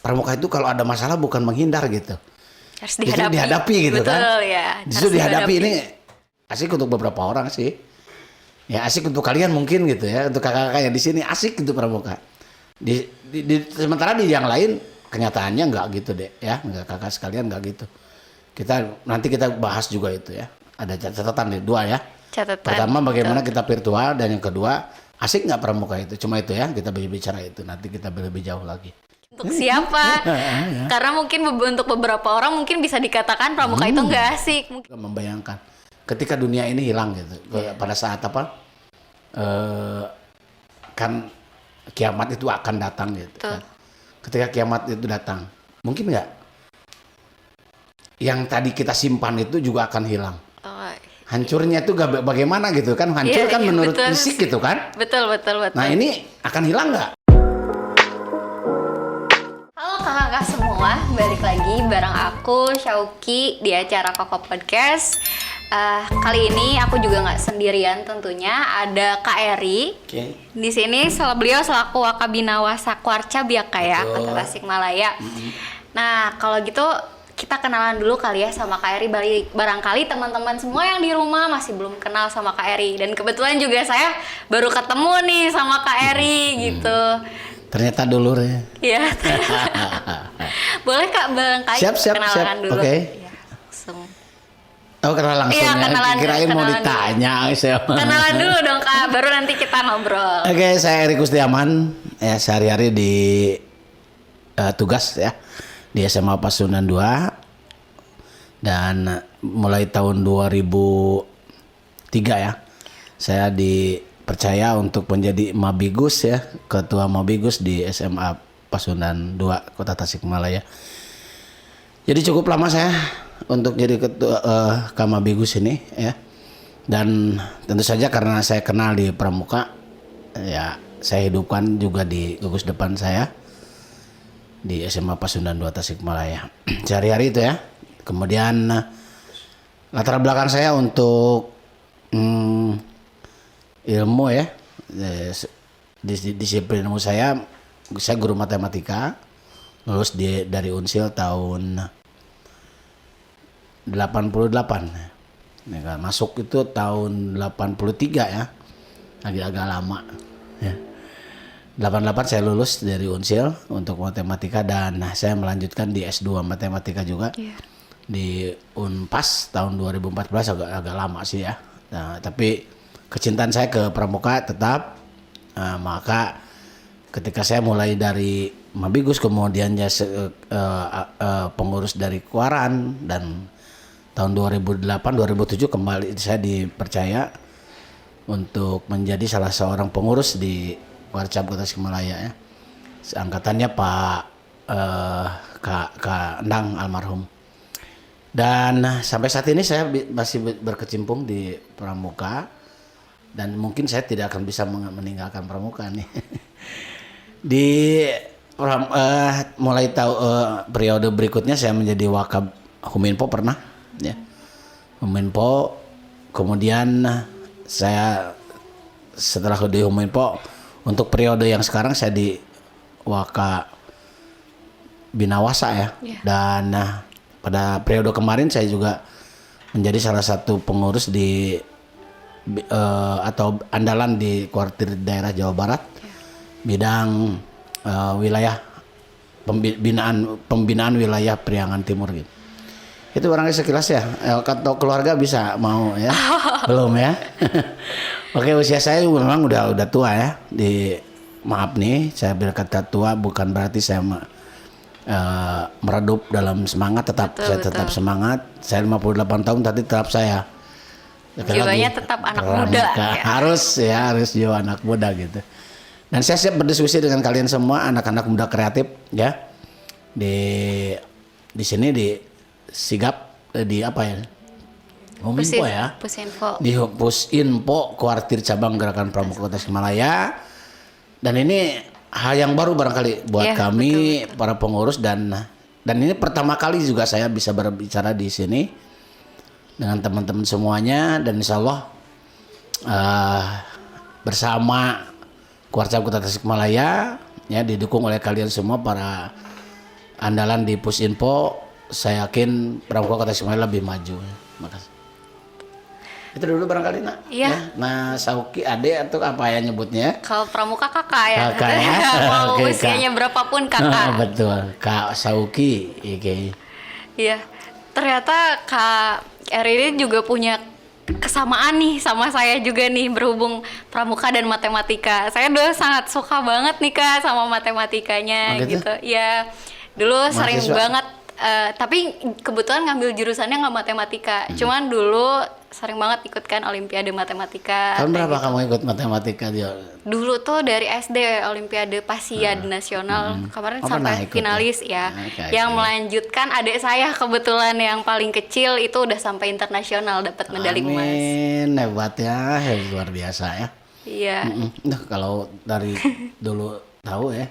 pramuka itu kalau ada masalah bukan menghindar gitu. Harus Justru dihadapi. dihadapi gitu Betul, kan. Ya. Justru Harus dihadapi ini asik untuk beberapa orang sih. Ya asik untuk kalian mungkin gitu ya. Untuk kakak-kakak yang di sini asik gitu pramuka. Sementara di yang lain kenyataannya enggak gitu deh ya. Enggak, kakak sekalian enggak gitu. Nanti kita bahas juga itu ya. Ada catatan nih 2 ya. Catatan. Pertama bagaimana kita virtual dan yang kedua asik nggak pramuka itu. Cuma itu ya kita bicara itu. Nanti kita lebih jauh lagi. Untuk siapa? Karena mungkin untuk beberapa orang mungkin bisa dikatakan pramuka itu nggak asik. Mungkin. Membayangkan ketika dunia ini hilang gitu. Pada saat apa? Kan kiamat itu akan datang gitu. Kan. Ketika kiamat itu datang, mungkin nggak yang tadi kita simpan itu juga akan hilang. Hancurnya itu bagaimana gitu kan? Hancur kan menurut fisik gitu kan? Betul. Nah ini akan hilang nggak? Halo kakak-kakak semua, balik lagi bareng aku Syauki di acara Koko Podcast. Kali ini aku juga nggak sendirian tentunya, ada Kak Eri. Di sini beliau selaku Wakabina Wasakwarca Biaka ya, Kota Tasikmalaya. Nah kalau gitu kita kenalan dulu kali ya sama Kak Eri. Barangkali teman-teman semua yang di rumah masih belum kenal sama Kak Eri. Dan kebetulan juga saya baru ketemu nih sama Kak Eri gitu. Ternyata dulur ya. Iya. Boleh Kak barangkali kenalan dulu. Oke. Ya, langsung. Oh kenalan langsung ya. Kirain mau ditanya. Kenalan dulu dong Kak, baru nanti kita ngobrol. Oke, saya Eri Kusdiaman. Ya sehari-hari di tugas ya. Di SMA Pasundan 2 dan mulai tahun 2003 ya saya dipercaya untuk menjadi Mabigus ya, ketua Mabigus di SMA Pasundan 2 Kota Tasikmalaya. Jadi cukup lama saya untuk jadi ketua Kamabigus ini ya, dan tentu saja karena saya kenal di pramuka ya saya hidupkan juga di gugus depan saya di SMA Pasundan 2 Tasikmalaya. Sehari-hari itu ya. Kemudian latar belakang saya untuk ilmu ya. Disiplin ilmu saya guru matematika. Lulus dari Unsil tahun 88. Ya kan, masuk itu tahun 83 ya. Agak lama ya. 88 saya lulus dari Unsil untuk matematika dan saya melanjutkan di S2 matematika juga di Unpas tahun 2014 agak lama sih ya. Nah, tapi kecintaan saya ke pramuka tetap maka ketika saya mulai dari Mabigus kemudian pengurus dari Kuaran dan tahun 2008-2007 kembali saya dipercaya untuk menjadi salah seorang pengurus di Warcap Kota Tasikmalaya ya. Angkatannya Pak Kak Endang almarhum. Dan sampai saat ini saya masih berkecimpung di pramuka dan mungkin saya tidak akan bisa meninggalkan pramuka nih. Mulai periode berikutnya saya menjadi Wakab Huminpo pernah ya. Huminpo kemudian saya setelah di Huminpo untuk periode yang sekarang saya di Waka Binawasa ya. Dan pada periode kemarin saya juga menjadi salah satu pengurus di atau andalan di kuartir daerah Jawa Barat bidang wilayah pembinaan wilayah Priangan Timur gitu. Itu orangnya sekilas ya. Atau keluarga bisa mau ya. Belum ya. Oke, usia saya memang udah tua ya. Maaf nih, saya berkata tua bukan berarti saya meredup dalam semangat. Saya tetap semangat. Saya 58 tahun tadi tetap saya. Jiwanya tetap anak muda. Ya. Harus jiwa anak muda gitu. Dan saya siap berdiskusi dengan kalian semua anak-anak muda kreatif ya. Di sini di Sigap di apa ya? Huminpo ya. Pusinfo. Di Pusinfo kuartir cabang Gerakan Pramuka Kota Tasikmalaya. Dan ini hal yang baru barangkali buat kami betul. Para pengurus dan ini pertama kali juga saya bisa berbicara di sini dengan teman-teman semuanya dan insyaallah bersama Kuarcap Kota Tasikmalaya ya didukung oleh kalian semua para andalan di Pusinfo, saya yakin Pramuka Kota Tasikmalaya lebih maju. Makasih. Itu dulu barangkali nak. Iya. Ya, nah Sauki adek atau apa ya nyebutnya? Kalau Pramuka kakak ya. Kakak ya. Mau Oke, usianya berapapun kakak. Betul, Kak Sauki. Oke. Iya. Ternyata Kak Eri ini juga punya kesamaan nih sama saya juga nih, berhubung pramuka dan matematika. Saya dulu sangat suka banget nih Kak sama matematikanya gitu. Ya, dulu sering banget. Tapi kebetulan ngambil jurusannya nggak matematika. Cuman dulu sering banget ikut kan Olimpiade Matematika. Tahun berapa gitu. kamu ikut matematika dia? Dulu tuh dari SD Olimpiade Pasiad Nasional. Kemarin sampai finalis ya. Yang melanjutkan adik saya kebetulan yang paling kecil itu udah sampai internasional dapat medali emas. Amin, hebat ya, luar biasa ya. Iya. Nah, kalau dari dulu tahu ya.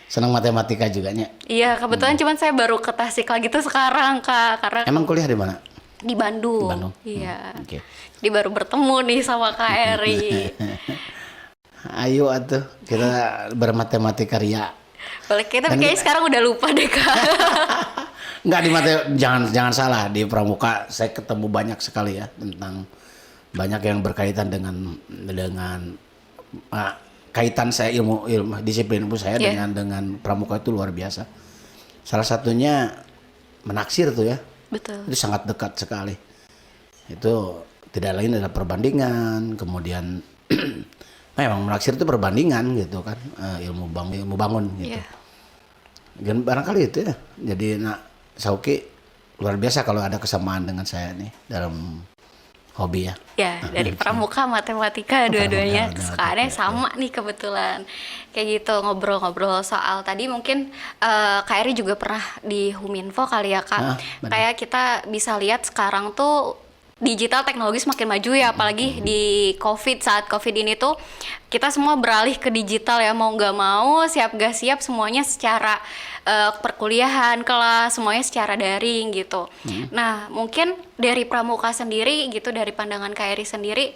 Senang matematika juga nya. Iya, kebetulan cuman saya baru ke Tasik lagi tuh sekarang Kak, karena Emang kuliah di mana? di Bandung. Di Bandung. Iya. Oke. Jadi baru bertemu nih sama Kak Eri. Ayo atuh kita bermatematika ria. Boleh kita, tapi kayaknya sekarang udah lupa deh Kak. Enggak di jangan salah, di Pramuka saya ketemu banyak sekali ya tentang banyak yang berkaitan dengan kaitan saya ilmu disiplin ilmu saya dengan Pramuka itu luar biasa. Salah satunya menaksir tuh ya. Betul. Itu sangat dekat sekali. Itu tidak lain adalah perbandingan, kemudian memang menaksir itu perbandingan gitu kan, ilmu bangun gitu. Dan barangkali itu ya. Jadi Sauki luar biasa kalau ada kesamaan dengan saya nih dalam hobi ya. Ya, dari pramuka matematika dua-duanya kesukaannya sama nih kebetulan. Kayak gitu ngobrol-ngobrol soal tadi mungkin Kak Eri juga pernah di Huminfo kali ya Kak. Kayak kita bisa lihat sekarang tuh digital teknologi semakin maju ya, apalagi di saat COVID ini tuh kita semua beralih ke digital ya, mau nggak mau, siap gak siap semuanya secara perkuliahan, kelas, semuanya secara daring gitu. Nah, mungkin dari Pramuka sendiri gitu, dari pandangan Kak Eri sendiri,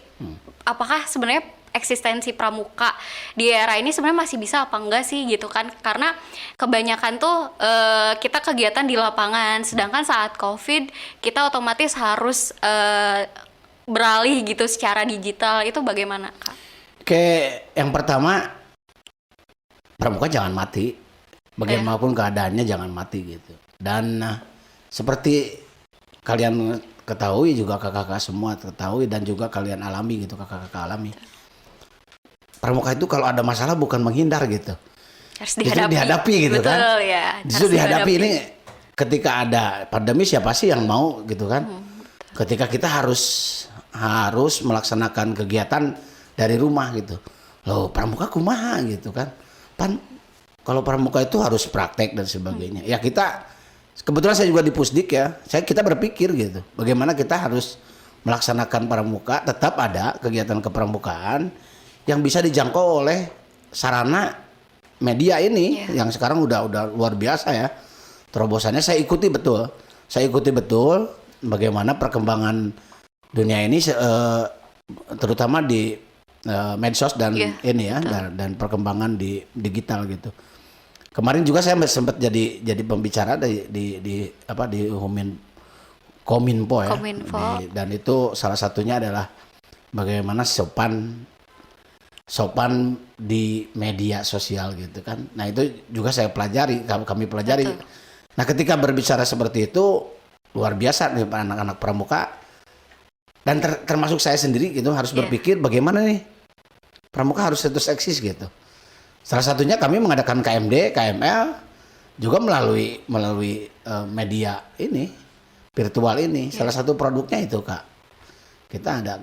apakah sebenarnya eksistensi pramuka di era ini sebenarnya masih bisa apa enggak sih gitu kan, karena kebanyakan tuh kita kegiatan di lapangan, sedangkan saat COVID kita otomatis harus beralih gitu secara digital. Itu bagaimana Kak? Oke, yang pertama pramuka jangan mati, bagaimanapun keadaannya jangan mati gitu. Dan seperti kalian ketahui juga, kakak-kakak semua ketahui dan juga kalian alami gitu, kakak-kakak alami, pramuka itu kalau ada masalah bukan menghindar gitu. Harus dihadapi gitu. Betul, kan. Ya. Justru dihadapi ini ketika ada pandemi siapa sih yang mau gitu kan. Ketika kita harus melaksanakan kegiatan dari rumah gitu. Loh pramuka kumaha gitu kan. Kalau pramuka itu harus praktek dan sebagainya. Ya kita, kebetulan saya juga di Pusdik ya. Kita berpikir gitu. Bagaimana kita harus melaksanakan pramuka, tetap ada kegiatan kepramukaan yang bisa dijangkau oleh sarana media ini yang sekarang udah luar biasa ya. Terobosannya saya ikuti betul bagaimana perkembangan dunia ini terutama di medsos dan ini ya dan perkembangan di digital gitu. Kemarin juga saya sempat jadi pembicara di Kominfo ya. Dan itu salah satunya adalah bagaimana sopan di media sosial gitu kan. Nah itu juga kami pelajari. Betul. Nah ketika berbicara seperti itu luar biasa nih anak-anak pramuka dan termasuk saya sendiri gitu harus berpikir bagaimana nih pramuka harus terus eksis gitu. Salah satunya kami mengadakan KMD, KML juga melalui media ini virtual ini. Salah satu produknya itu Kak. Kita ada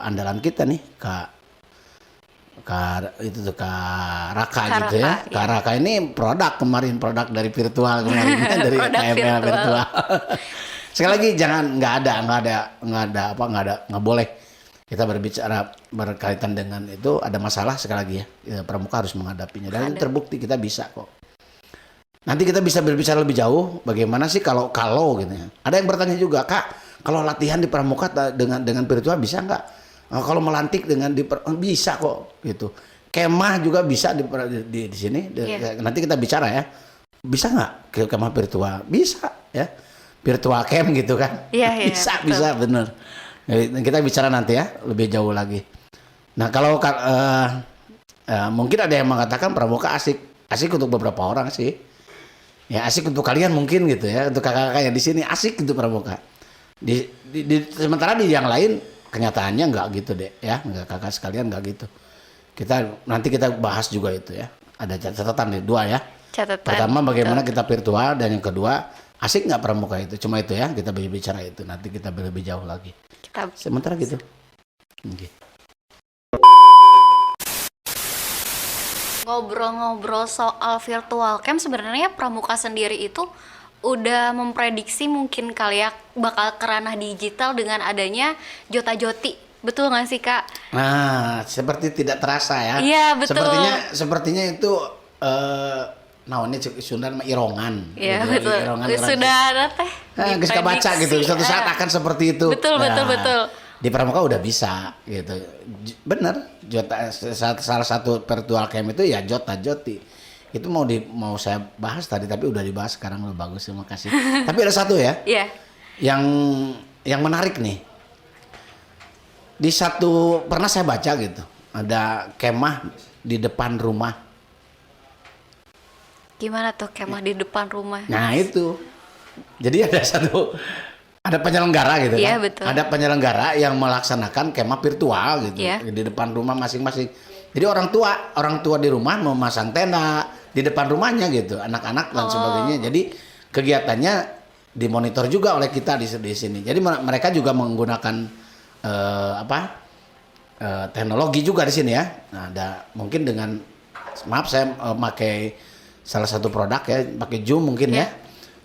andalan kita nih Kak Raka gitu ya. Kak Raka ini produk dari virtual kemarin dari KML virtual. Sekali lagi nggak boleh kita berbicara berkaitan dengan itu ada masalah sekali lagi ya. Pramuka harus menghadapinya dan itu terbukti kita bisa kok. Nanti kita bisa berbicara lebih jauh bagaimana sih kalau gitu ya. Ada yang bertanya juga, Kak, kalau latihan di pramuka dengan virtual bisa nggak? Kalau melantik bisa kok gitu. Kemah juga bisa di sini. Nanti kita bicara ya. bisa nggak ke kemah virtual? Bisa ya, virtual camp gitu kan? Iya, bisa betul. bisa bener. Jadi, kita bicara nanti ya lebih jauh lagi. Nah kalau mungkin ada yang mengatakan pramuka asik untuk beberapa orang sih. Ya asik untuk kalian mungkin gitu ya, untuk kakak-kakak yang di sini asik untuk pramuka. Sementara di yang lain kenyataannya nggak gitu deh ya, nggak, kakak sekalian nggak gitu. Nanti kita bahas juga itu ya. Ada catatan nih, 2 ya. Catatan. Pertama bagaimana kita virtual, dan yang kedua asik nggak pramuka itu. Cuma itu ya, kita bicara itu. Nanti kita lebih jauh lagi. Sementara gitu. Okay. Ngobrol-ngobrol soal virtual camp, sebenarnya pramuka sendiri itu udah memprediksi mungkin kali ya bakal ke ranah digital dengan adanya Jota-Joti. Betul nggak sih, Kak? Nah, seperti tidak terasa ya. Iya, betul. Sepertinya itu ini Sunda irongan. Iya, gitu. betul. Irongan. Sudah ada teh. Kita baca gitu. Suatu saat akan seperti itu. Betul. Di pramuka udah bisa gitu. Bener. Salah satu virtual camp itu ya Jota-Joti. Itu mau saya bahas tadi, tapi udah dibahas sekarang. Bagus, terima kasih. Tapi ada satu ya. Iya. Yang menarik nih. Pernah saya baca gitu, ada kemah di depan rumah. Gimana tuh kemah di depan rumah? Nah itu, jadi ada penyelenggara gitu Iya, kan. betul. Ada penyelenggara yang melaksanakan kemah virtual gitu, Iya. di depan rumah masing-masing. Jadi orang tua di rumah memasang tenda di depan rumahnya gitu, anak-anak dan sebagainya. Jadi kegiatannya dimonitor juga oleh kita di sini. Jadi mereka juga menggunakan teknologi juga di sini ya. Nah, mungkin dengan maaf saya pakai salah satu produk ya, pakai Zoom mungkin ya.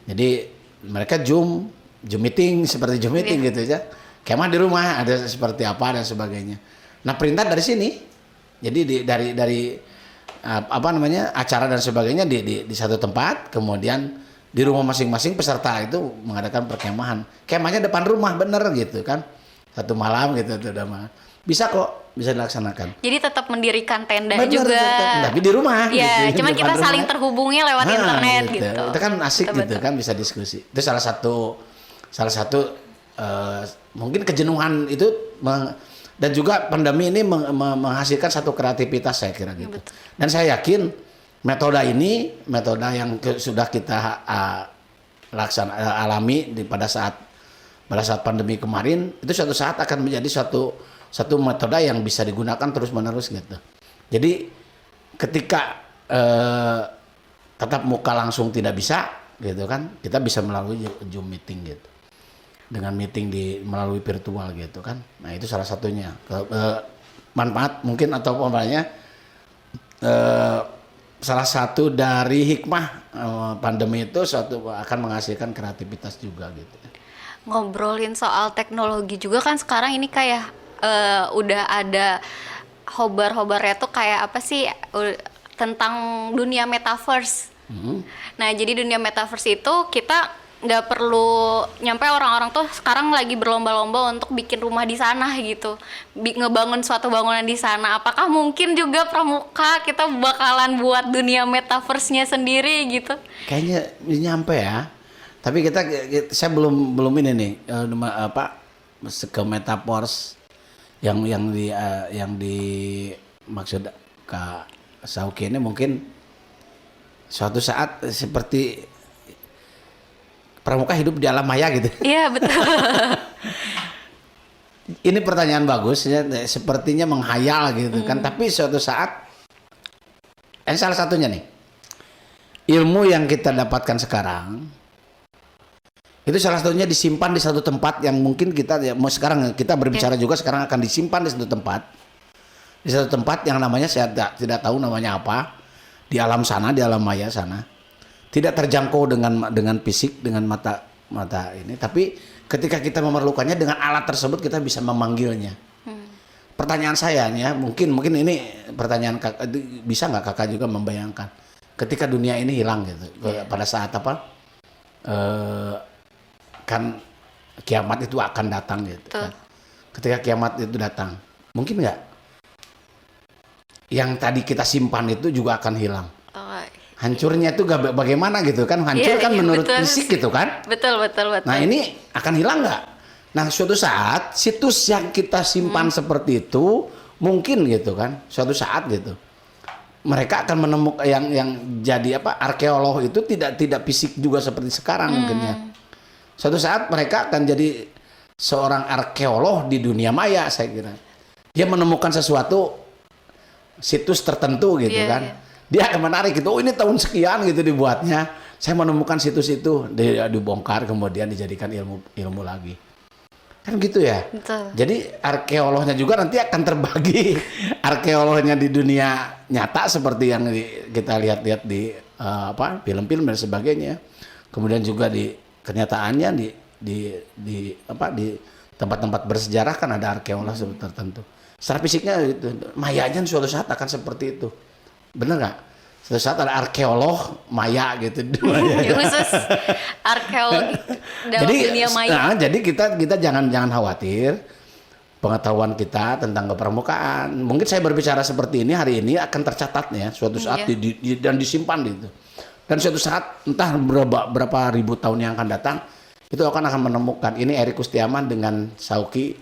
Jadi mereka Zoom meeting seperti Zoom meeting gitu ya. Kemah di rumah ada seperti apa dan sebagainya. Nah, perintah dari sini. Jadi dari acara dan sebagainya di satu tempat, kemudian di rumah masing-masing peserta itu mengadakan perkemahan. Kemahnya depan rumah bener gitu kan. 1 malam gitu udah mah. Bisa kok, bisa dilaksanakan. Jadi tetap mendirikan tenda Bener, juga. tapi di rumah. Iya, gitu. cuma kita saling terhubungnya lewat internet gitu. Itu kan asik Betul, gitu kan, bisa diskusi. Itu salah satu mungkin kejenuhan itu dan juga pandemi ini menghasilkan satu kreativitas saya kira gitu. Betul. Dan saya yakin metode yang sudah kita alami pada saat pandemi kemarin itu suatu saat akan menjadi satu metode yang bisa digunakan terus-menerus gitu. Jadi ketika tatap muka langsung tidak bisa gitu kan, kita bisa melalui Zoom meeting gitu. Dengan meeting melalui virtual gitu kan. Nah, itu salah satunya. Manfaat mungkin atau umpamanya salah satu dari hikmah pandemi itu akan menghasilkan kreativitas juga gitu. Ngobrolin soal teknologi juga kan sekarang ini kayak udah ada hobar-hobarnya tuh kayak apa sih tentang dunia metaverse. Nah, jadi dunia metaverse itu kita nggak perlu nyampe orang-orang tuh sekarang lagi berlomba-lomba untuk bikin rumah di sana gitu, ngebangun suatu bangunan di sana. Apakah mungkin juga pramuka kita bakalan buat dunia metaverse-nya sendiri gitu? Kayaknya nyampe ya. Tapi saya belum ini nih ke metaverse yang maksud Kak Sauki ini mungkin suatu saat seperti pramuka hidup di alam maya gitu. Iya, betul. Ini pertanyaan bagus ya, sepertinya menghayal gitu kan, tapi suatu saat salah satunya nih. Ilmu yang kita dapatkan sekarang itu salah satunya disimpan di satu tempat yang mungkin sekarang kita berbicara juga sekarang akan disimpan di satu tempat yang namanya saya tidak tahu namanya apa, di alam sana, di alam maya sana, tidak terjangkau dengan fisik, dengan mata ini, tapi ketika kita memerlukannya dengan alat tersebut kita bisa memanggilnya. Pertanyaan saya ya, mungkin ini pertanyaan bisa nggak kakak juga membayangkan ketika dunia ini hilang gitu, pada saat kan kiamat itu akan datang gitu kan. Ketika kiamat itu datang, mungkin nggak yang tadi kita simpan itu juga akan hilang. hancurnya itu bagaimana gitu kan, hancur kan menurut betul. fisik gitu kan. Betul. Nah ini akan hilang nggak? Nah suatu saat situs yang kita simpan seperti itu mungkin gitu kan, suatu saat gitu mereka akan menemukan yang jadi apa, arkeolog itu tidak fisik juga seperti sekarang mungkinnya. Suatu saat mereka akan jadi seorang arkeolog di dunia maya, saya kira. Dia menemukan sesuatu situs tertentu gitu kan. Dia akan menarik gitu, oh ini tahun sekian gitu dibuatnya. Saya menemukan situs itu, dibongkar kemudian dijadikan ilmu lagi. Kan gitu ya. Betul. Jadi arkeolognya juga nanti akan terbagi. Arkeolognya di dunia nyata seperti yang kita lihat-lihat di film-film dan sebagainya. Kemudian juga di kenyataannya di tempat-tempat bersejarah kan ada arkeolog tertentu. Secara fisiknya itu mayanya suatu saat akan seperti itu. Bener nggak? Suatu saat ada arkeolog maya gitu. Khusus arkeologi dalam dunia maya. Nah, jadi kita jangan khawatir pengetahuan kita tentang kepermukaan. Mungkin saya berbicara seperti ini hari ini akan tercatat ya suatu saat dan disimpan gitu. Dan suatu saat entah berapa ribu tahun yang akan datang itu akan menemukan ini Erik Kustiaman dengan Sauki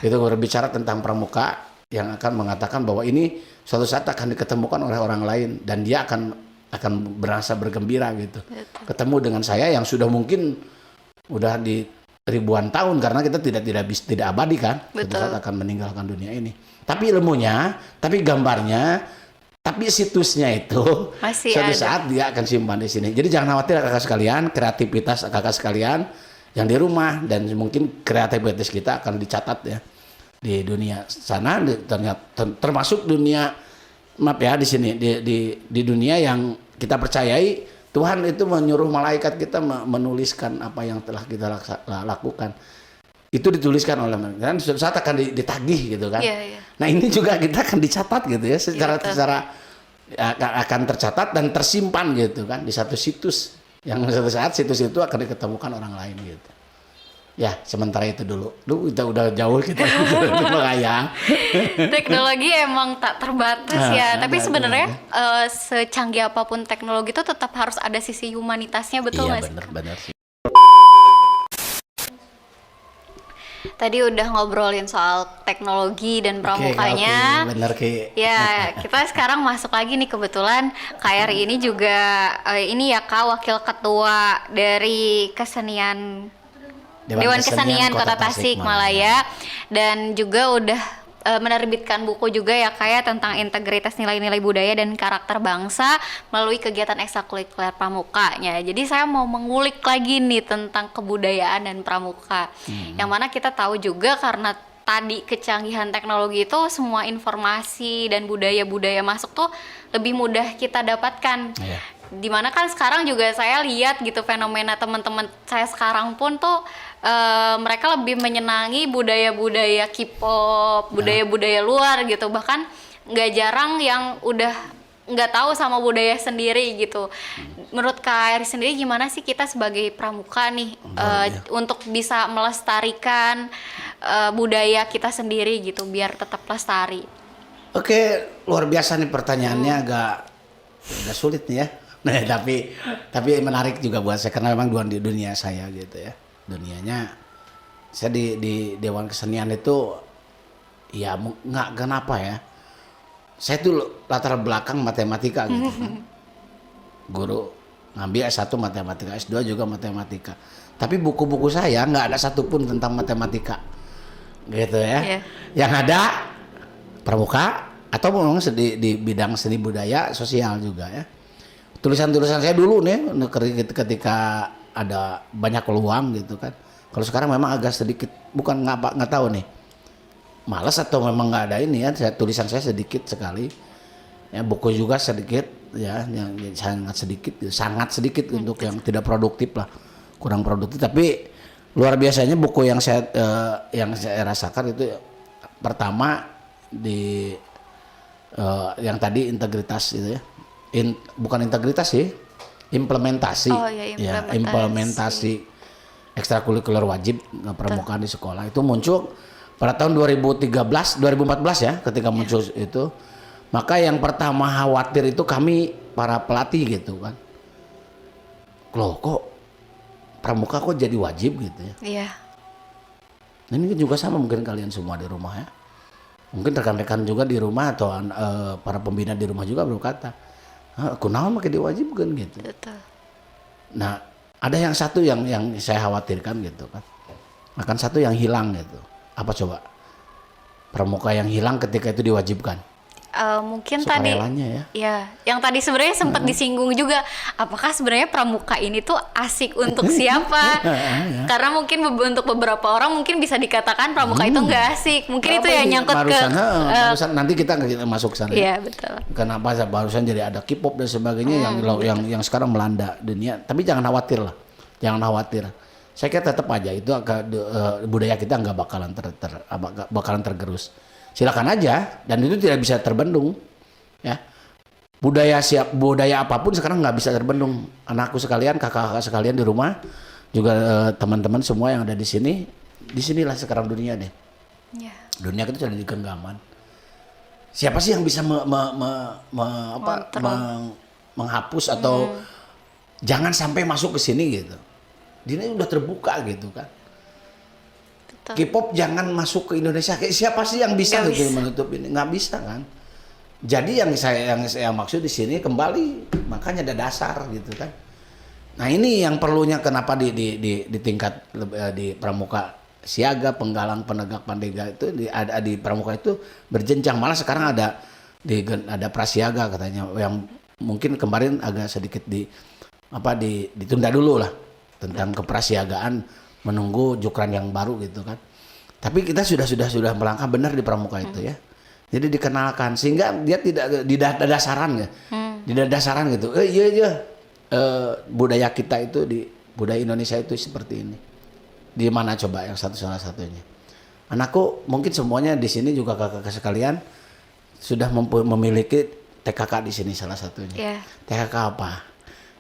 itu berbicara tentang pramuka yang akan mengatakan bahwa ini suatu saat akan diketemukan oleh orang lain dan dia akan berasa bergembira gitu. Betul. Ketemu dengan saya yang sudah mungkin udah di ribuan tahun karena kita tidak abadi kan. Suatu saat akan meninggalkan dunia ini. Tapi ilmunya, tapi gambarnya, tapi situsnya itu masih suatu ada. saat dia akan simpan di sini. Jadi jangan khawatir kakak sekalian, kreativitas kakak sekalian yang di rumah dan mungkin kreativitas kita akan dicatat ya. Di dunia sana ternyata termasuk dunia di sini di dunia yang kita percayai Tuhan itu menyuruh malaikat kita menuliskan apa yang telah kita lakukan. Itu dituliskan oleh mereka dan suatu saat akan ditagih gitu kan. Nah ini juga kita akan dicatat gitu ya secara akan tercatat dan tersimpan gitu kan di satu situs yang suatu saat situs itu akan diketemukan orang lain gitu. Ya, sementara itu dulu. Kita udah jauh kita mengayang. Teknologi emang tak terbatas ya. Tapi sebenarnya secanggih apapun teknologi itu tetap harus ada sisi humanitasnya, betul nggak sih? Iya, benar sih. Tadi udah ngobrolin soal teknologi dan pramukanya. Oke, bener Ki. Ya, kita sekarang masuk lagi nih, kebetulan KRI ini juga ini ya Kak, wakil ketua dari Dewan Kesenian Kota Tasikmalaya dan juga udah menerbitkan buku juga ya kayak tentang integritas nilai-nilai budaya dan karakter bangsa melalui kegiatan ekstrakurikuler pramukanya. Jadi saya mau mengulik lagi nih tentang kebudayaan dan pramuka. Yang mana kita tahu juga karena tadi kecanggihan teknologi itu semua informasi dan budaya-budaya masuk tuh lebih mudah kita dapatkan. Dimana kan sekarang juga saya lihat gitu fenomena teman-teman saya sekarang pun tuh mereka lebih menyenangi budaya-budaya K-pop, budaya-budaya luar gitu. Bahkan nggak jarang yang udah nggak tahu sama budaya sendiri gitu. Menurut Kak Eri sendiri gimana sih kita sebagai pramuka nih untuk bisa melestarikan budaya kita sendiri gitu biar tetap lestari? Oke, luar biasa nih pertanyaannya, agak sulit nih ya. Nah, tapi menarik juga buat saya karena memang di dunia saya gitu ya. Dunianya saya di Dewan Kesenian itu ya nggak kenapa ya. Saya tuh latar belakang matematika gitu kan. Guru ngambil S1 matematika, S2 juga matematika. Tapi buku-buku saya nggak ada satupun tentang matematika. Gitu ya. Yang ada pramuka atau memang di bidang seni budaya sosial juga ya. Tulisan-tulisan saya dulu nih ketika ada banyak peluang gitu kan. Kalau sekarang memang agak sedikit, bukan nggak tahu nih, malas atau memang nggak ada ini ya. Tulisan saya sedikit sekali, ya buku juga sedikit ya, yang sangat sedikit untuk yang tidak produktif lah, kurang produktif. Tapi luar biasanya buku yang saya rasakan itu pertama di yang tadi integritas itu ya, bukan integritas sih. Implementasi, implementasi ekstrakurikuler wajib pramukaan di sekolah itu muncul pada tahun 2014 ya ketika muncul itu Maka yang pertama khawatir itu kami para pelatih gitu kan. Loh kok pramuka kok jadi wajib gitu ya. Iya. Nah, ini juga sama mungkin kalian semua di rumah ya. Mungkin rekan-rekan juga di rumah atau para pembina di rumah juga berkata, kunaon make diwajibkan gitu. Betul. Nah, ada yang satu yang saya khawatirkan gitu kan. Akan satu yang hilang gitu. Apa coba? Pramuka yang hilang ketika itu diwajibkan. Mungkin tadi Sukarelanya ya. ya, yang tadi sebenarnya sempat disinggung juga, apakah sebenarnya pramuka ini tuh asik untuk siapa? Karena mungkin untuk beberapa orang mungkin bisa dikatakan pramuka itu nggak asik. Mungkin itu yang nyangkut barusan nanti kita masuk sana. Iya, betul. Kenapa barusan jadi ada K-pop dan sebagainya yang sekarang melanda dunia. Tapi jangan khawatir lah. Jangan khawatir. Saya kira tetap aja itu budaya kita nggak bakalan tergerus. Silakan aja, dan itu tidak bisa terbendung ya. Budaya apapun sekarang nggak bisa terbendung. Anakku sekalian, kakak-kakak sekalian di rumah juga, teman-teman semua yang ada di sini, disinilah sekarang dunia deh. Ya. Dunia kita sudah di genggaman. Siapa sih yang bisa menghapus atau jangan sampai masuk ke sini gitu. Dunia udah terbuka gitu kan. K-pop jangan masuk ke Indonesia. Siapa sih yang bisa gitu menutup ini? Nggak bisa kan. Jadi yang saya maksud di sini kembali, makanya ada dasar gitu kan. Nah ini yang perlunya kenapa di tingkat di pramuka siaga, penggalang, penegak, pandega itu ada di pramuka itu berjenjang. Malah sekarang ada prasiaga katanya yang mungkin kemarin agak sedikit ditunda dulu lah tentang keprasiagaan, menunggu jukran yang baru gitu kan. Tapi kita sudah melangkah benar di pramuka itu ya. Jadi dikenalkan sehingga dia tidak di dasaran ya. Di dasaran gitu. Budaya kita itu budaya Indonesia itu seperti ini. Di mana coba yang salah satunya. Anakku mungkin semuanya di sini juga kakak sekalian sudah memiliki TKK di sini salah satunya. Yeah. TKK apa?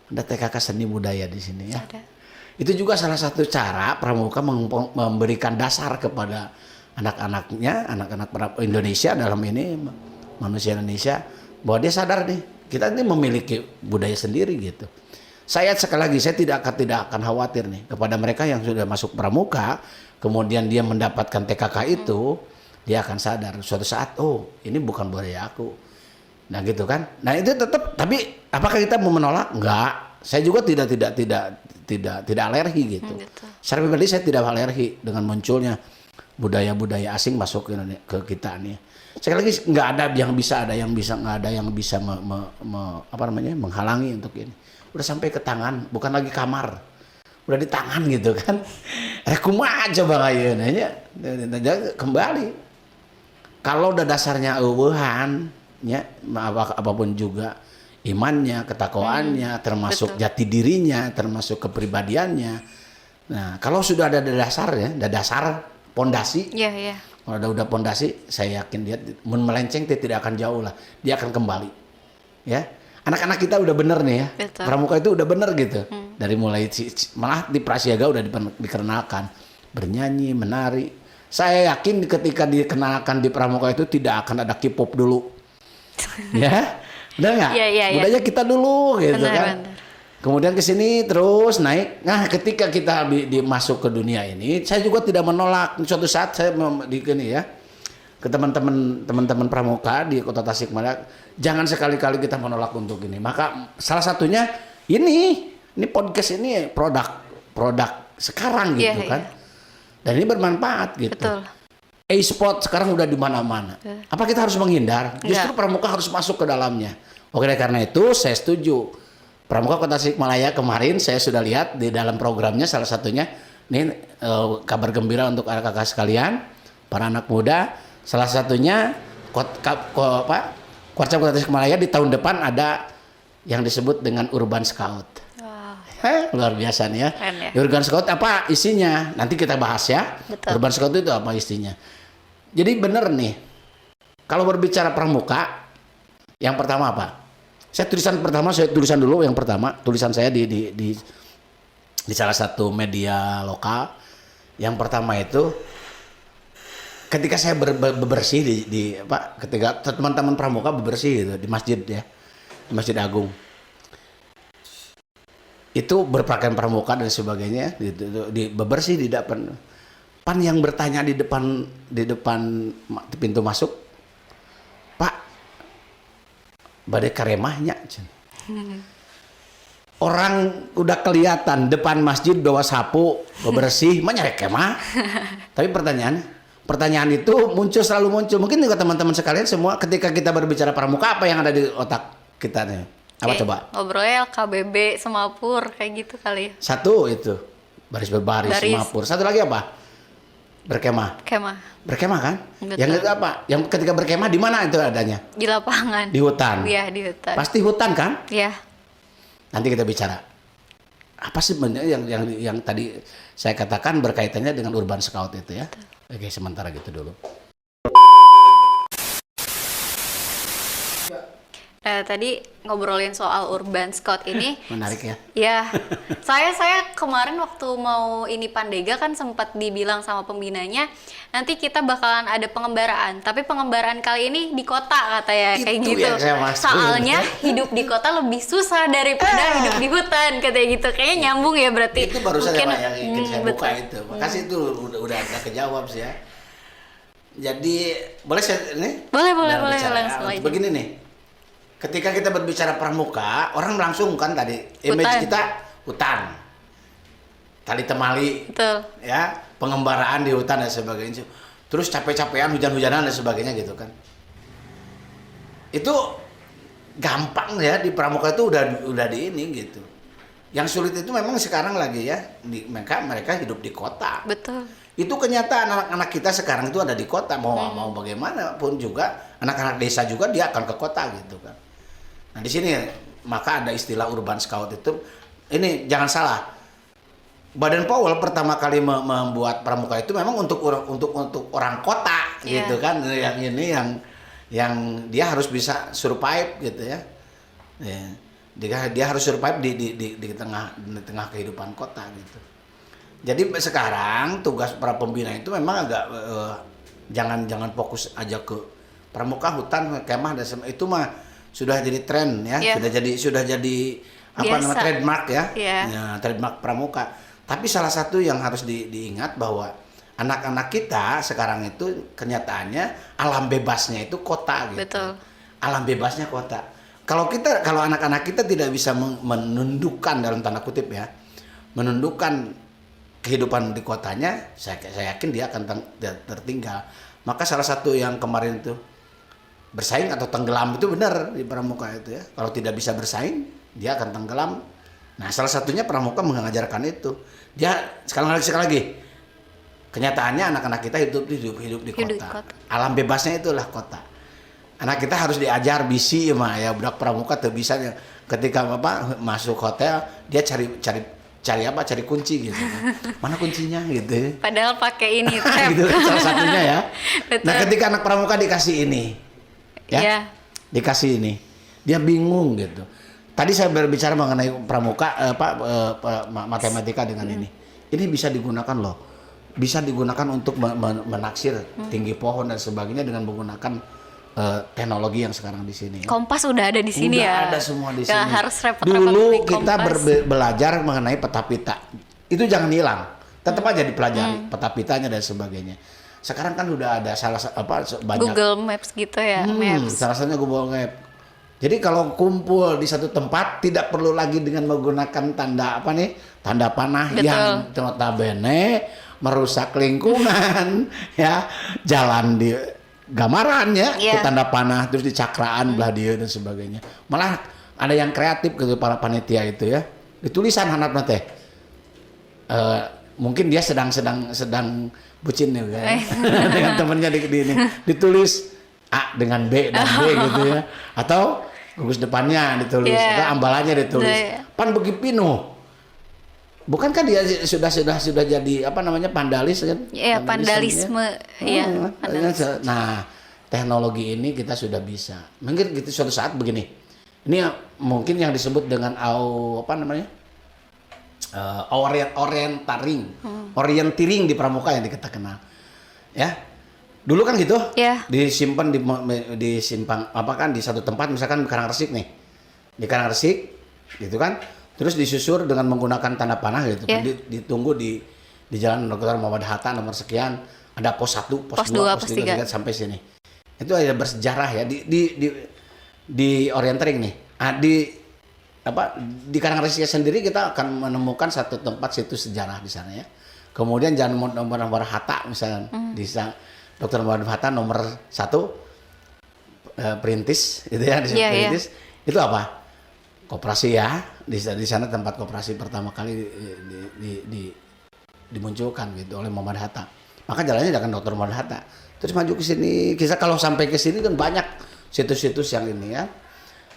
Ada TKK seni budaya di sini ya. Ada. Itu juga salah satu cara pramuka memberikan dasar kepada anak-anaknya, anak-anak Indonesia dalam ini, manusia Indonesia, bahwa dia sadar nih, kita ini memiliki budaya sendiri gitu. Saya sekali lagi, saya tidak akan khawatir nih kepada mereka yang sudah masuk pramuka, kemudian dia mendapatkan TKK itu, dia akan sadar suatu saat, oh ini bukan budaya aku. Nah gitu kan. Nah itu tetap, tapi apakah kita mau menolak? Enggak. Saya juga tidak alergi gitu. Secara pribadi saya tidak alergi dengan munculnya budaya-budaya asing masuk ke kita nih. Sekali lagi nggak ada yang bisa menghalangi untuk ini. Udah sampai ke tangan, bukan lagi kamar, udah di tangan gitu kan. Kumaha coba kayak nanya kembali. Kalau udah dasarnya eueuhan, ya apapun juga. Imannya, ketakwaannya, termasuk jati dirinya, termasuk kepribadiannya. Nah, kalau sudah ada dasar pondasi. Iya. Kalau udah pondasi, saya yakin dia melenceng dia tidak akan jauh lah. Dia akan kembali. Ya. Anak-anak kita udah bener nih ya. Betul. Pramuka itu udah bener gitu. Dari mulai malah di prasiaga udah dikenalkan bernyanyi, menari. Saya yakin ketika dikenalkan di pramuka itu tidak akan ada K-pop dulu. Ya. Benar nggak? Iya. Budaya kita dulu gitu kan. Benar. Kemudian ke sini terus naik. Nah, ketika kita masuk ke dunia ini, saya juga tidak menolak. Suatu saat saya ke teman-teman pramuka di Kota Tasikmalaya, jangan sekali-kali kita menolak untuk ini. Maka salah satunya ini podcast ini produk sekarang gitu kan. Dan ini bermanfaat gitu. Betul. E-sport sekarang udah di mana-mana. Apa kita harus menghindar? Justru pramuka harus masuk ke dalamnya. Oke, karena itu saya setuju. Pramuka Kota Tasikmalaya kemarin saya sudah lihat di dalam programnya salah satunya ini kabar gembira untuk kakak sekalian, para anak muda. Salah satunya Korca Kota Tasikmalaya di tahun depan ada yang disebut dengan Urban Scout. Wow. Luar biasa nih ya. Urban Scout apa isinya? Nanti kita bahas ya. Betul. Urban Scout itu apa isinya? Jadi benar nih, kalau berbicara pramuka, yang pertama apa? Saya tulisan dulu yang pertama, tulisan saya di salah satu media lokal. Yang pertama itu ketika saya bebersih ketika teman-teman pramuka bebersih gitu di masjid ya, di Masjid Agung. Itu berpakaian pramuka dan sebagainya, di bebersih di depan. Pan yang bertanya di depan pintu masuk, Pak, badai karemahnya. Orang udah kelihatan depan masjid bawa sapu bebersih, menyerek kemah. Tapi pertanyaan itu selalu muncul. Mungkin juga teman-teman sekalian semua ketika kita berbicara pramuka, apa yang ada di otak kita nih? Apa coba? Ngobrolnya KBB, semapur kayak gitu kali ya. Satu itu baris berbaris, semapur. Satu lagi apa? Berkemah. Berkemah kan? Betul. Yang itu apa? Yang ketika berkemah di mana itu adanya? Di lapangan. Di hutan. Iya, di hutan. Pasti hutan kan? Iya. Nanti kita bicara. Apa sih sebenarnya yang tadi saya katakan berkaitannya dengan urban scout itu ya? Betul. Oke, sementara gitu dulu. Tadi ngobrolin soal urban scout ini. Menarik ya? Ya, saya kemarin waktu mau ini Pandega kan sempat dibilang sama pembinanya, nanti kita bakalan ada pengembaraan. Tapi pengembaraan kali ini di kota katanya, kayak Itu gitu. yang saya maksud. Soalnya hidup di kota lebih susah daripada hidup di hutan katanya gitu. Kayaknya nyambung ya berarti. Itu baru saja Pak yang ingin saya buka betul. itu. Makasih itu udah kejawab sih ya. Jadi boleh saya ini? Boleh bicara, langsung aja. Begini nih. Ketika kita berbicara pramuka, orang langsung kan tadi image kita hutan, tali temali, Betul. ya pengembaraan di hutan dan sebagainya. Terus capek-capean hujan-hujanan dan sebagainya gitu kan. Itu gampang ya di pramuka itu udah di ini gitu. Yang sulit itu memang sekarang lagi ya, mereka hidup di kota. Betul. Itu kenyataan anak-anak kita sekarang itu ada di kota, mau bagaimanapun juga anak-anak desa juga dia akan ke kota gitu kan. Nah di sini maka ada istilah urban scout itu. Ini jangan salah, Badan Powell pertama kali membuat pramuka itu memang untuk orang kota gitu kan, yang dia harus bisa survive gitu ya. Dia harus survive di tengah kehidupan kota gitu. Jadi sekarang tugas para pembina itu memang agak jangan fokus aja ke pramuka, hutan, kemah dan itu mah sudah jadi tren ya, sudah jadi apa namanya trademark ya, trademark pramuka. Tapi salah satu yang harus diingat bahwa anak-anak kita sekarang itu kenyataannya alam bebasnya itu kota gitu. Betul. Alam bebasnya kota. Kalau anak-anak kita tidak bisa menundukkan dalam tanda kutip ya, menundukkan kehidupan di kotanya, saya yakin dia akan tertinggal. Maka salah satu yang kemarin itu bersaing atau tenggelam itu benar di pramuka itu ya. Kalau tidak bisa bersaing, dia akan tenggelam. Nah, salah satunya pramuka mengajarkan itu. Dia sekali lagi. Kenyataannya anak-anak kita hidup di kota. Alam bebasnya itulah kota. Anak kita harus diajar bisi ya budak pramuka tuh bisa ketika masuk hotel dia cari kunci gitu. Mana kuncinya gitu. Padahal pakai ini tab. Gitu salah satunya ya. Betul. Nah, ketika anak pramuka dikasih ini dikasih ini, dia bingung gitu. Tadi saya berbicara mengenai pramuka matematika dengan ini bisa digunakan loh, bisa digunakan untuk menaksir tinggi pohon dan sebagainya dengan menggunakan teknologi yang sekarang di sini. Kompas udah ada di sini ya. Ada semua di sini. Gak harus repot-repot Dulu beli kita kompas. belajar mengenai peta pita, itu jangan hilang, tetap aja dipelajari peta pitanya dan sebagainya. Sekarang kan udah ada banyak Google Maps gitu ya, Maps. Salah satunya Google Maps. Jadi kalau kumpul di satu tempat tidak perlu lagi dengan menggunakan tanda panah. Betul. Yang notabene merusak lingkungan ya, jalan di gambarannya ke tanda panah terus di cakraan belah dia dan sebagainya. Malah ada yang kreatif gitu para panitia itu ya. Di tulisan handapna teh. Mungkin dia sedang bucin nih kan. Dengan temennya ini ditulis A dengan B dan B gitu ya, atau gugus depannya ditulis atau ambalannya ditulis pan begi pinuh. Bukankah dia sudah jadi pandalis kan? Iya, vandalisme ya. Nah, teknologi ini kita sudah bisa. Mungkin gitu suatu saat begini. Ini mungkin yang disebut dengan orienteering di pramuka yang kita kenal. Ya. Dulu kan gitu, Iya. disimpan di simpang apa kan di satu tempat, misalkan Karangresik nih, di Karangresik, gitu kan, terus disusur dengan menggunakan tanda panah gitu, Iya. ditunggu di Jalan Dr. Muhammad Hatta nomor sekian, ada pos 1, pos 2, pos 3 sampai sini. Itu ada bersejarah ya di orientering nih. Di Karangresik sendiri kita akan menemukan satu tempat situs sejarah di sana ya. Kemudian Jalan nomor Hatta misalnya di Dr. Muhammad Hatta nomor 1 Perintis itu ya di Perintis. Itu apa? Koperasi ya. Di sana tempat koperasi pertama kali dimunculkan gitu oleh Muhammad Hatta. Maka jalannya dengan Dr. Muhammad Hatta. Terus maju ke sini. Kita kalau sampai ke sini kan banyak situs-situs yang ini ya.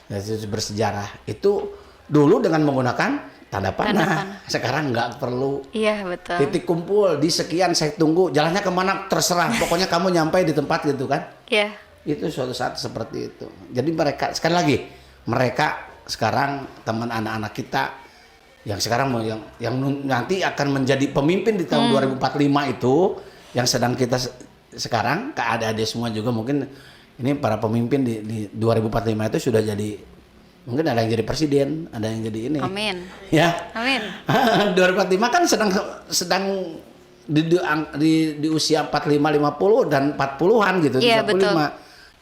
Situs bersejarah. Itu dulu dengan menggunakan tanda panah. Sekarang nggak perlu. Iya, betul. Titik kumpul di sekian, saya tunggu. Jalannya kemana terserah. Pokoknya kamu nyampe di tempat gitu kan. Iya. Itu suatu saat seperti itu. Jadi mereka, sekali lagi, mereka sekarang teman anak-anak kita yang sekarang yang nanti akan menjadi pemimpin di tahun 2045 itu, yang sedang kita sekarang, adik-adik semua juga mungkin ini para pemimpin di 2045 itu sudah jadi. Mungkin ada yang jadi presiden, ada yang jadi ini. Amin. Ya. Amin. 2045 kan sedang di usia 45, 50 dan 40-an gitu, Iya, 35. betul.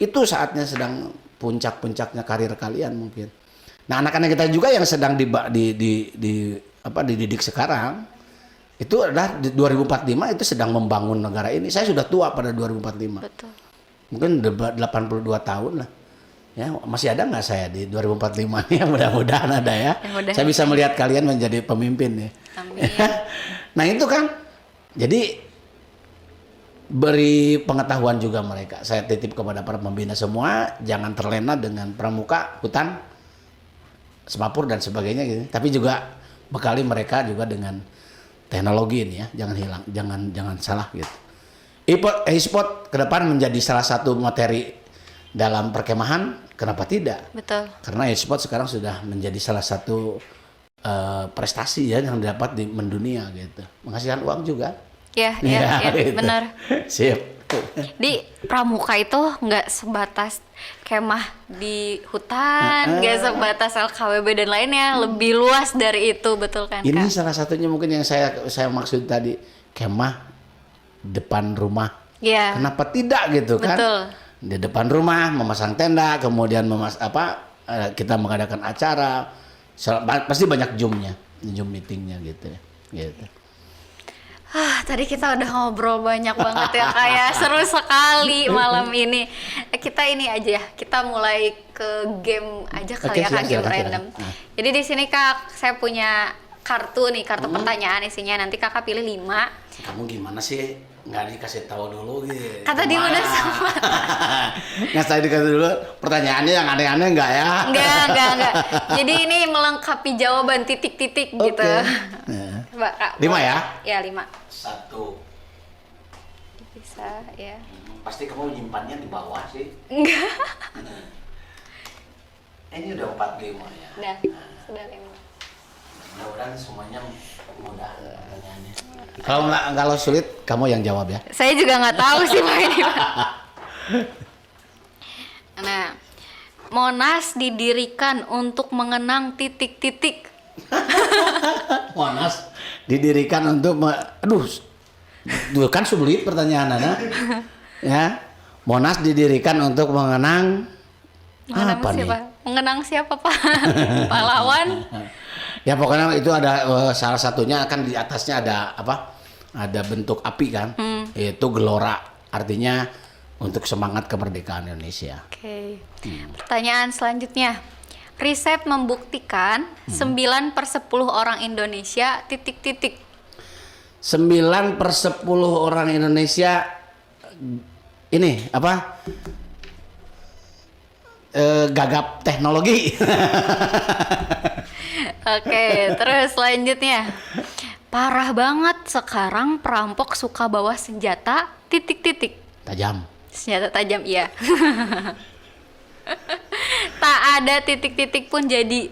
Itu saatnya sedang puncak-puncaknya karir kalian mungkin. Nah, anak-anak kita juga yang sedang dididik sekarang itu adalah di 2045 itu sedang membangun negara ini. Saya sudah tua pada 2045. Betul. Mungkin 82 tahun lah. Ya, masih ada nggak saya di 2045 nih? Mudah-mudahan ada ya. Saya bisa melihat kalian menjadi pemimpin ya. Amin. Nah itu kan, jadi beri pengetahuan juga mereka. Saya titip kepada para pembina semua, jangan terlena dengan pramuka, hutan, semapur dan sebagainya gitu. Tapi juga bekali mereka juga dengan teknologi ini ya, jangan hilang, jangan salah gitu. E-sport ke depan menjadi salah satu materi dalam perkemahan, kenapa tidak? Betul. Karena e-sport sekarang sudah menjadi salah satu prestasi ya yang dapat di mendunia gitu. Menghasilkan uang juga. Iya, gitu. benar. Sip. Di pramuka itu nggak sebatas kemah di hutan, nggak sebatas LKWB dan lainnya, lebih luas dari itu, betul kan, Ini Kak? salah satunya mungkin yang saya maksud tadi, kemah depan rumah. Iya. Kenapa tidak gitu kan? Betul. Di depan rumah memasang tenda, kemudian kita mengadakan acara, pasti banyak Zoom meetingnya gitu ya. Gitu. Tadi kita udah ngobrol banyak banget ya, kayak seru sekali malam ini. Kita ini aja ya, kita mulai ke game aja kali. Oke, ya, Kak, game silakan. random. Jadi di sini Kak, saya punya kartu pertanyaan isinya. Nanti Kakak pilih 5. Kamu gimana sih? Nggak dikasih tahu dulu gitu. Kata dia udah sama. Nggak saya dikasih dulu. Pertanyaannya yang aneh-aneh nggak ya? Enggak. Jadi ini melengkapi jawaban titik-titik gitu. Nah. Coba Kak. 5 ya? Ya, 5. 1. Bisa ya. Pasti kamu nyimpannya di bawah sih. Enggak. Ini udah 45 ya. Udah, sudah 5. Mudah-mudahan semuanya mudah pertanyaannya. Kalau sulit kamu yang jawab ya. Saya juga nggak tahu sih Pak ini. Nah, Monas didirikan untuk mengenang titik-titik. Monas didirikan untuk kan sulit pertanyaannya. Ya. Monas didirikan untuk mengenang apa nih? Mengenang siapa Pak? Pahlawan? Ya pokoknya itu ada salah satunya kan di atasnya ada apa? Ada bentuk api kan? Itu gelora. Artinya untuk semangat kemerdekaan Indonesia. Oke. Pertanyaan selanjutnya. Riset membuktikan 9/10 orang Indonesia titik-titik. 9/10 orang Indonesia ini apa? Gagap teknologi. Oke, terus selanjutnya. Parah banget sekarang perampok suka bawa senjata titik-titik. Tajam. Senjata tajam, iya. Tak ada titik-titik pun jadi.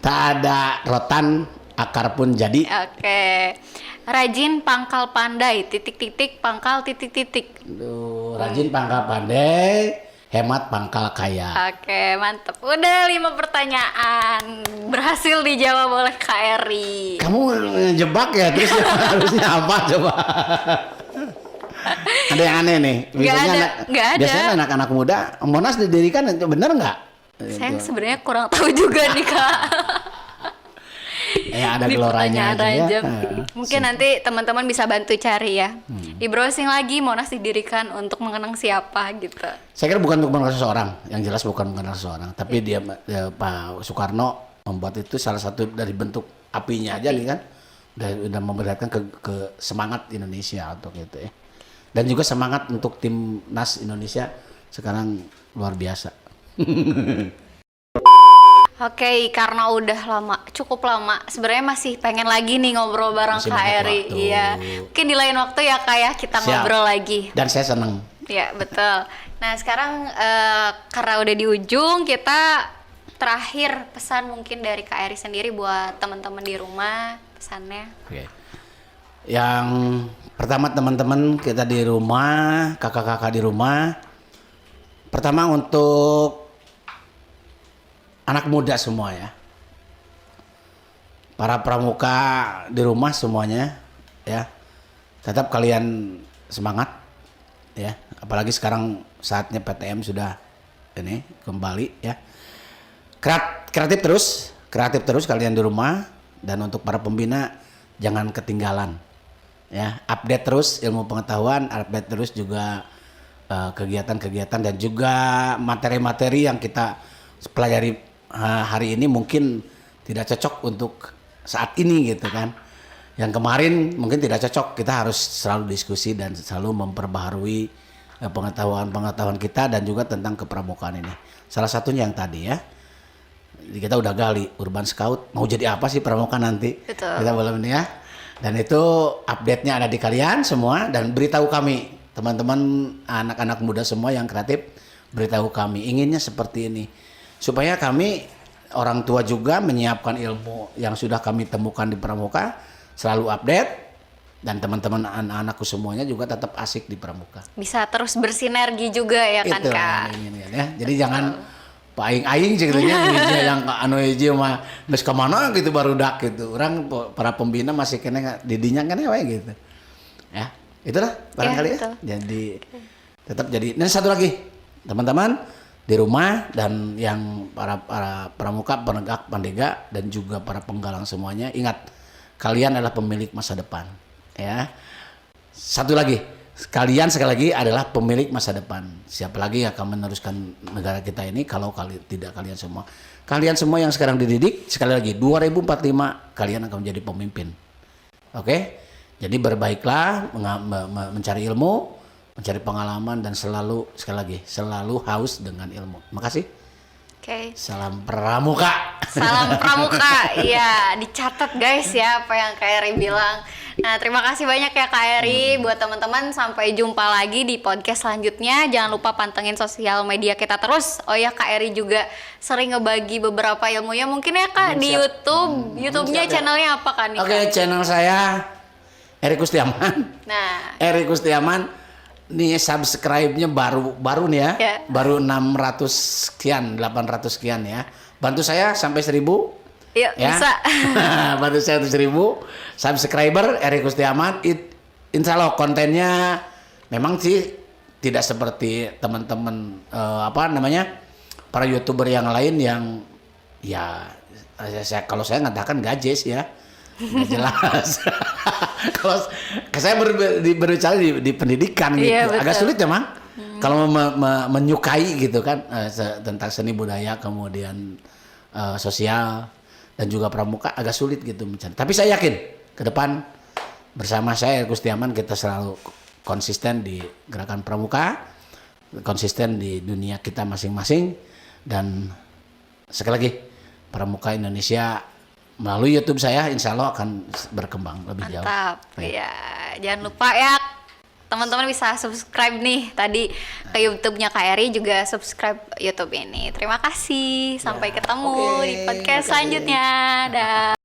Tak ada rotan, akar pun jadi. Oke. Rajin pangkal pandai, titik-titik, pangkal titik-titik. Aduh, rajin pangkal pandai, hemat pangkal kaya. Oke, mantep. Udah 5 pertanyaan. Berhasil dijawab oleh Kak Eri. Kamu ngejebak ya, terus harusnya apa coba? Ada yang aneh nih. Nggak ada. Biasanya anak-anak muda, Monas didirikan bener nggak? Saya sebenarnya kurang tahu juga nih Kak. Ya ada geloranya aja ya. Mungkin nanti teman-teman bisa bantu cari ya. Di browsing lagi Monas didirikan untuk mengenang siapa gitu. Saya kira bukan untuk mengenal seseorang, yang jelas bukan mengenal seseorang, tapi dia Pak Soekarno membuat itu salah satu dari bentuk apinya aja nih kan, udah memperlihatkan ke semangat Indonesia untuk itu ya, dan juga semangat untuk timnas Indonesia sekarang luar biasa. Oke, karena udah cukup lama, sebenarnya masih pengen lagi nih ngobrol bareng Masih Kak banyak Eri. waktu. Iya, mungkin di lain waktu ya Kak ya kita Siap. ngobrol lagi. Dan saya seneng. Ya betul. Nah sekarang karena udah di ujung, kita terakhir pesan mungkin dari Kak Eri sendiri buat teman-teman di rumah, pesannya. Oke. Yang pertama teman-teman kita di rumah, kakak-kakak di rumah. Pertama untuk anak muda semua ya. Para pramuka di rumah semuanya ya. Tetap kalian semangat ya. Apalagi sekarang saatnya PTM sudah ini kembali ya. Kreatif terus kalian di rumah, dan untuk para pembina jangan ketinggalan. Ya, update terus ilmu pengetahuan, update terus juga kegiatan-kegiatan dan juga materi-materi yang kita pelajari hari ini mungkin tidak cocok untuk saat ini gitu kan. Yang kemarin mungkin tidak cocok, kita harus selalu diskusi dan selalu memperbaharui pengetahuan kita dan juga tentang kepramukaan ini. Salah satunya yang tadi ya, kita udah gali Urban Scout, mau jadi apa sih pramuka nanti? Betul. Kita belum ini ya. Dan itu update-nya ada di kalian semua, dan beritahu kami, teman-teman anak-anak muda semua yang kreatif, beritahu kami inginnya seperti ini. Supaya kami orang tua juga menyiapkan ilmu yang sudah kami temukan di pramuka, selalu update, dan teman-teman anak-anakku semuanya juga tetap asik di pramuka. Bisa terus bersinergi juga ya kan Itu Kak? yang inginkan ya. Jadi jangan aing-aing ceritanya yang anu hiji mah geus ka mana gitu barudak gitu. Orang para pembina masih kena didinya kan we gitu. Ya, itulah barangkali ya. Jadi tetap jadi. Dan satu lagi, teman-teman di rumah dan yang para pramuka, penegak, pandega dan juga para penggalang semuanya, ingat kalian adalah pemilik masa depan ya. Satu lagi, kalian sekali lagi adalah pemilik masa depan. Siapa lagi yang akan meneruskan negara kita ini kalau tidak kalian semua. Kalian semua yang sekarang dididik, sekali lagi 2045 kalian akan menjadi pemimpin. Oke? Jadi berbaiklah, mencari ilmu, mencari pengalaman, dan sekali lagi selalu haus dengan ilmu. Makasih. Oke. Salam pramuka. Salam pramuka. Iya, dicatat guys ya apa yang Kak Eri bilang. Nah, terima kasih banyak ya Kak Eri. Buat teman-teman, sampai jumpa lagi di podcast selanjutnya. Jangan lupa pantengin sosial media kita terus. Oh ya, Kak Eri juga sering ngebagi beberapa ilmunya mungkin ya Kak di YouTube. YouTube-nya channelnya apa kan nih? Oke, channel saya Eri Kustiaman. Nah, Eri Kustiaman. Nih subscribe-nya baru nih ya. Ya. Baru 600 sekian, 800 sekian ya. Bantu saya sampai 1000. yuk Ya. bisa. Bantu saya 1000 subscriber Eri Kustiaman. Insya Allah kontennya memang sih tidak seperti teman-teman para YouTuber yang lain yang ya kalau saya ngatakan gajes ya. Nggak jelas. Kalau saya berbicara di pendidikan gitu, Iya, agak betul. sulit ya Mang. Kalau menyukai gitu kan tentang seni budaya, kemudian sosial dan juga pramuka, agak sulit gitu mencari. Tapi saya yakin ke depan bersama saya Kustiaman kita selalu konsisten di gerakan pramuka, konsisten di dunia kita masing-masing, dan sekali lagi pramuka Indonesia melalui YouTube saya insya Allah akan berkembang lebih jauh. Mantap. Ya, jangan lupa ya teman-teman bisa subscribe nih tadi ke YouTube-nya Kak Eri, juga subscribe YouTube ini. Terima kasih. Sampai ketemu Oke, di podcast makasih. selanjutnya. Dah.